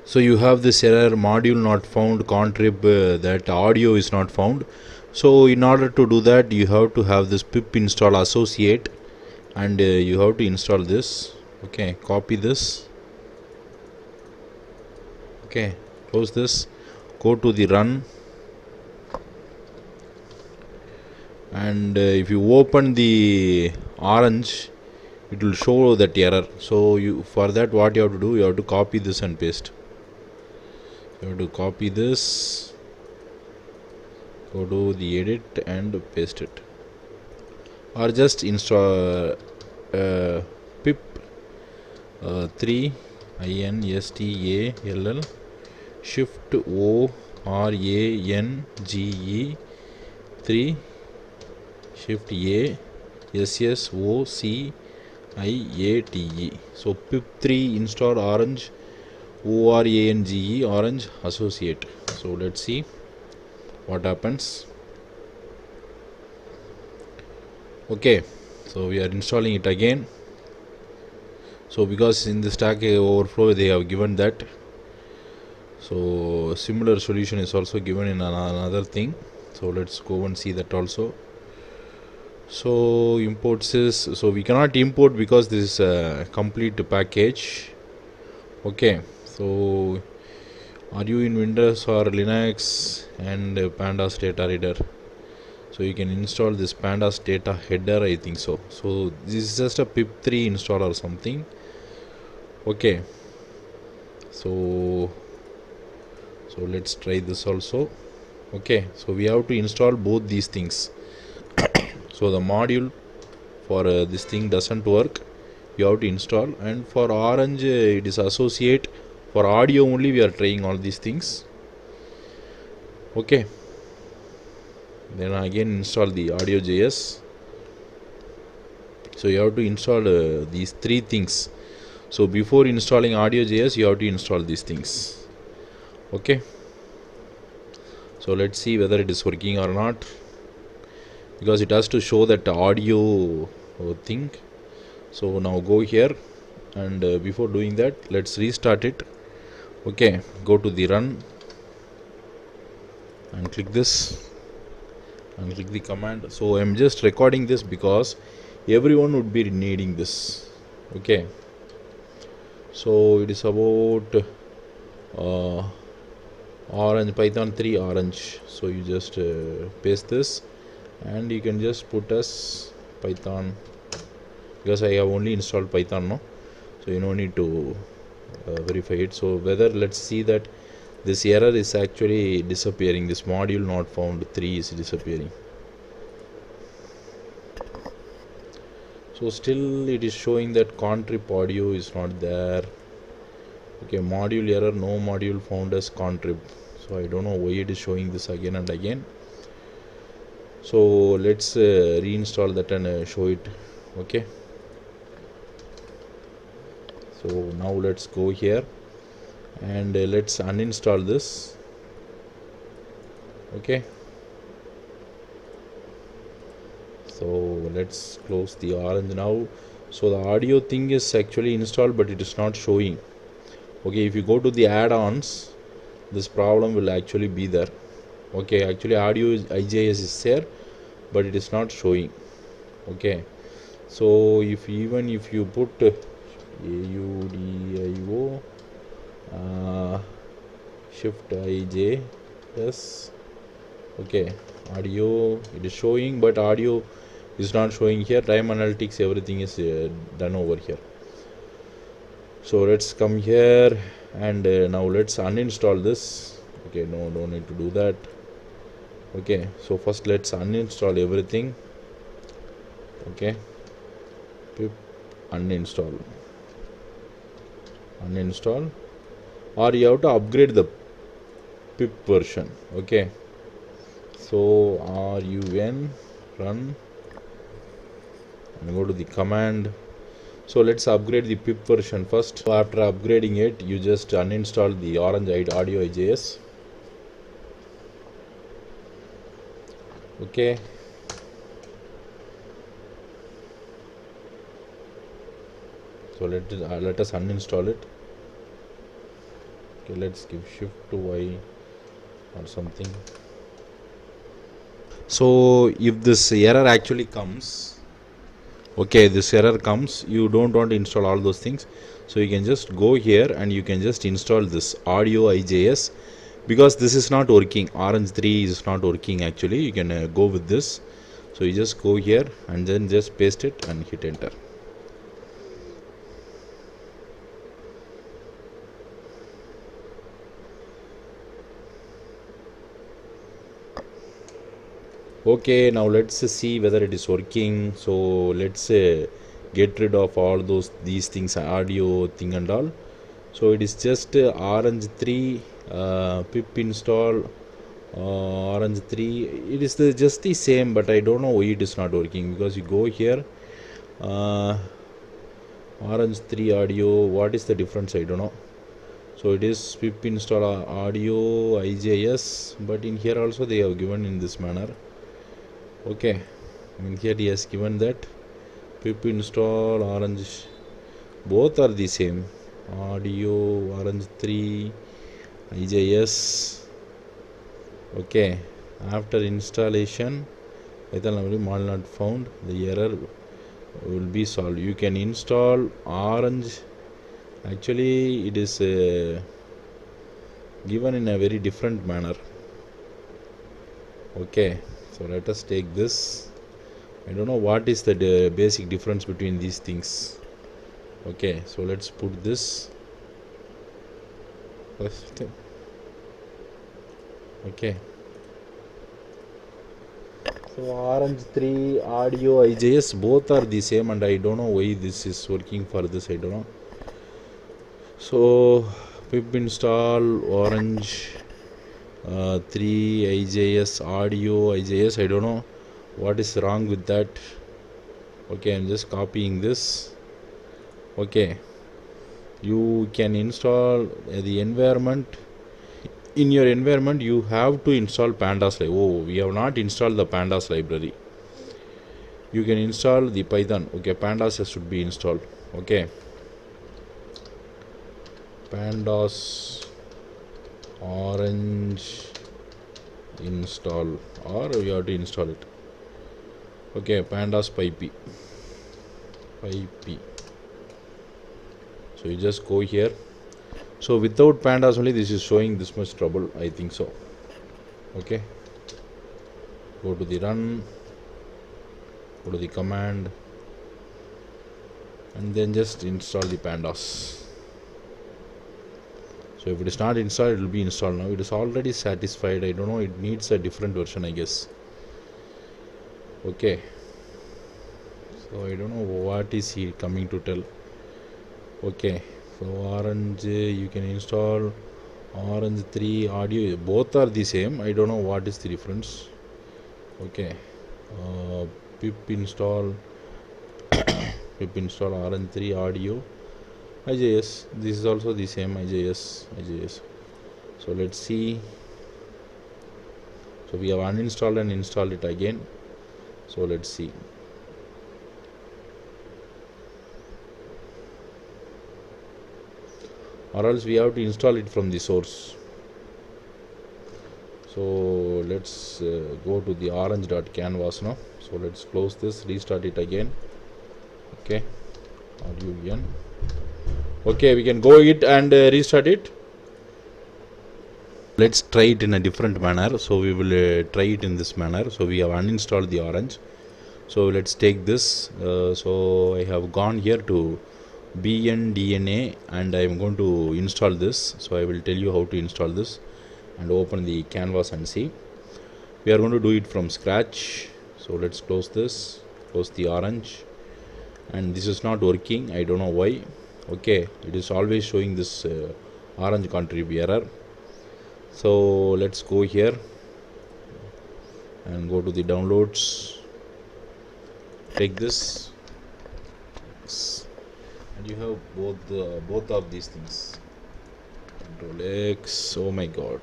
So you have this error, module not found, contrib that audio is not found. So in order to do that, you have to have this pip install associate, and you have to install this. Okay, copy this. Okay, close this, go to the run, and if you open the Orange, it will show that error. So you, for that, what you have to do, you have to copy this and paste. You have to copy this, go to the edit and paste it, or just install pip 3 install shift orange 3 shift a ssociate. So pip 3 install orange orange orange associate. So let's see what happens. Okay, so we are installing it again. So because in the Stack Overflow they have given that, so similar solution is also given in another thing. So let's go and see that also. So imports is, so we cannot import because this is a complete package. Okay, so are you in Windows or Linux and Pandas data reader? So you can install this Pandas data header, I think so. So this is just a pip 3 install or something. Okay, so let's try this also. Okay, so we have to install both these things. So the module for this thing doesn't work, you have to install, and for Orange it is associate. For audio only we are trying all these things. Okay, then again install the audio.js. So you have to install these three things. So before installing audio.js, you have to install these things. Okay, so let's see whether it is working or not, because it has to show that audio thing. So now go here, and before doing that, let's restart it. Okay, go to the run and click this and click the command. So I'm just recording this because everyone would be needing this. Okay, so it is about orange, Python 3 orange. So you just paste this, and you can just put as Python, because I have only installed Python now, so you don't need to verify it. So whether, let's see that this error is actually disappearing, this module not found 3 is disappearing. So still it is showing that contrib audio is not there. Okay, module error, no module found as contrib. So I don't know why it is showing this again and again. So let's reinstall that and show it. Okay, so now let's go here and let's uninstall this. Okay, so let's close the Orange now. So the audio thing is actually installed, but it is not showing. Okay, if you go to the add-ons, this problem will actually be there. Okay, actually audio.IJS is there, but it is not showing. Okay, so if you put audio shift IJS, okay, audio it is showing, but audio is not showing here. Time analytics, everything is done over here. So let's come here and now let's uninstall this. Okay, no, don't need to do that. Okay, so first let's uninstall everything. Okay, pip uninstall, or you have to upgrade the pip version. Okay, so run and go to the command. So let's upgrade the pip version first. So after upgrading it, you just uninstall the Orange.audio-IJS. Okay, so let us uninstall it. Okay, let's give shift to Y or something. So if this error actually comes, okay, this error comes, you don't want to install all those things, so you can just go here and you can just install this Audio-IJS, because this is not working. Orange 3 is not working actually. You can go with this. So you just go here and then just paste it and hit enter. Okay, now let's see whether it is working. So let's get rid of all these things, audio thing and all. So it is just Orange 3 pip install Orange 3. It is just the same, but I don't know why it is not working, because you go here Orange 3 audio, what is the difference? I don't know. So it is pip install Audio-IJS, but in here also they have given in this manner. Okay, in here he has given that pip install Orange, both are the same. Audio Orange 3 IJS. Okay, after installation, model not found, the error will be solved. You can install Orange. Actually, it is given in a very different manner. Okay, so let us take this. I don't know what is the basic difference between these things. Okay, so let's put this first. Okay, so Orange 3 Audio-IJS, both are the same, and I don't know why this is working for this. I don't know. So pip install Orange 3 IJS Audio-IJS. I don't know what is wrong with that. Okay, I'm just copying this. Okay, you can install the environment. In your environment, you have to install pandas. Oh, we have not installed the pandas library. You can install the Python. Okay, pandas should be installed. Okay, pandas orange install, or you have to install it. Okay, pandas py. So you just go here. So without pandas only this is showing this much trouble, I think so. Okay, go to the run, go to the command, and then just install the pandas. So if it is not installed, it will be installed now. It is already satisfied. I don't know, it needs a different version, I guess. Okay, so I don't know what is he coming to tell. Okay, so Orange, you can install Orange 3 audio, both are the same. I don't know what is the difference. Okay, pip install Orange 3 audio IJS. This is also the same IJS. So let's see. So we have uninstalled and installed it again. So let's see. Or else we have to install it from the source. So let's go to the orange.canvas now. So let's close this, restart it again. Okay, RUN. Okay, we can go it and restart it. Let's try it in a different manner. So we will try it in this manner. So we have uninstalled the Orange. So let's take this. So I have gone here to BNDNA and I am going to install this. So I will tell you how to install this, and open the canvas and see. We are going to do it from scratch. So let's close this, close the Orange, and this is not working. I don't know why. Okay, it is always showing this Orange contrib error. So let's go here and go to the downloads, take this, and you have both of these things. Control X. Oh my god.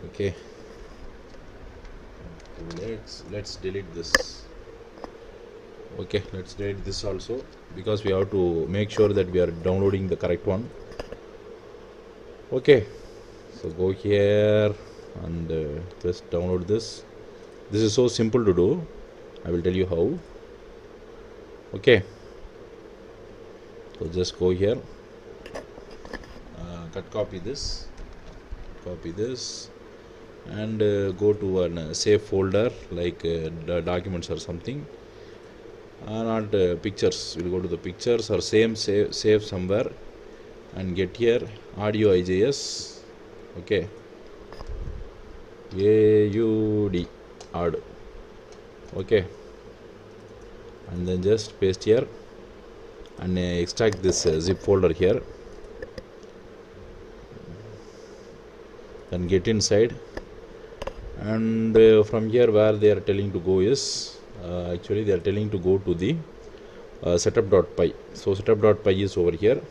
Okay, Control X. Let's delete this. Okay, let's delete this also, because we have to make sure that we are downloading the correct one. Okay, so go here and just download this. This is so simple to do. I will tell you how. Okay, so just go here, copy this, and go to a save folder like the documents or something. Not pictures. We'll go to the pictures or save somewhere and get here audio-IJS. Okay, AUD add. Okay, and then just paste here and extract this zip folder here, then get inside, and from here where they are telling to go is actually they are telling to go to the setup.py. so setup.py is over here.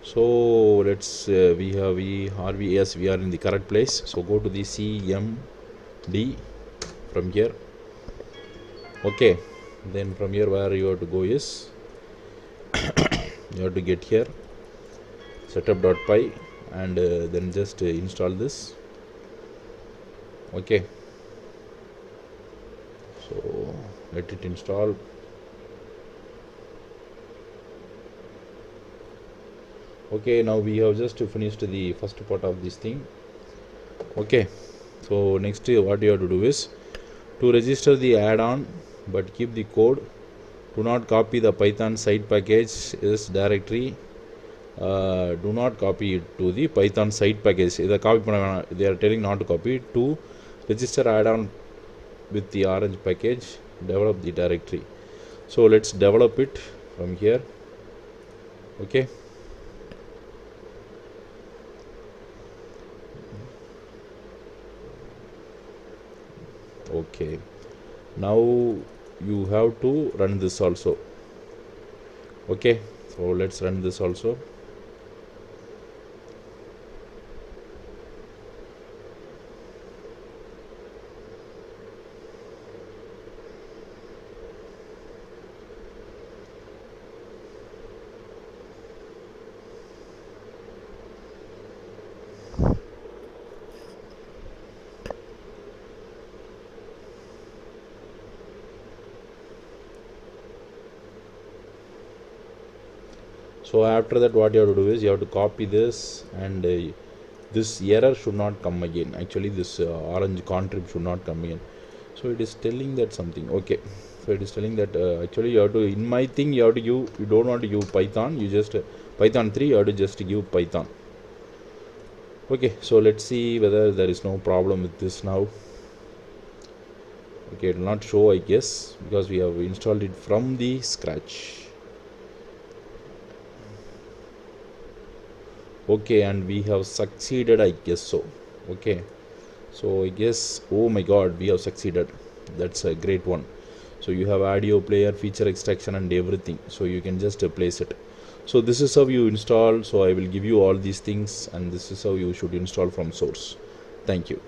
So let's we are in the correct place. So go to the CMD from here. Okay, then from here where you have to go is you have to get here setup.py and then just install this. Okay, so let it install. Okay, now we have just finished the first part of this thing. Okay, so next what you have to do is to register the add-on but keep the code. Do not copy the Python side package is directory. Do not copy it to the Python side package. They are telling not to copy it. To register add-on with the Orange package, develop the directory. So let's develop it from here. Okay, okay, now you have to run this also. Okay, so let's run this also. So after that what you have to do is you have to copy this, and this error should not come again. Actually this orange contrib should not come again. So it is telling that something. Okay, so it is telling that actually you have to, in my thing you have to give, you don't want to give Python, you just Python 3, you have to just give Python. Okay, so let's see whether there is no problem with this now. Okay, it will not show, I guess, because we have installed it from the scratch. Okay, and we have succeeded, I guess so. Okay, so I guess, oh my god, we have succeeded. That's a great one. So you have audio player, feature extraction and everything, so you can just place it. So this is how you install. So I will give you all these things, and this is how you should install from source. Thank you.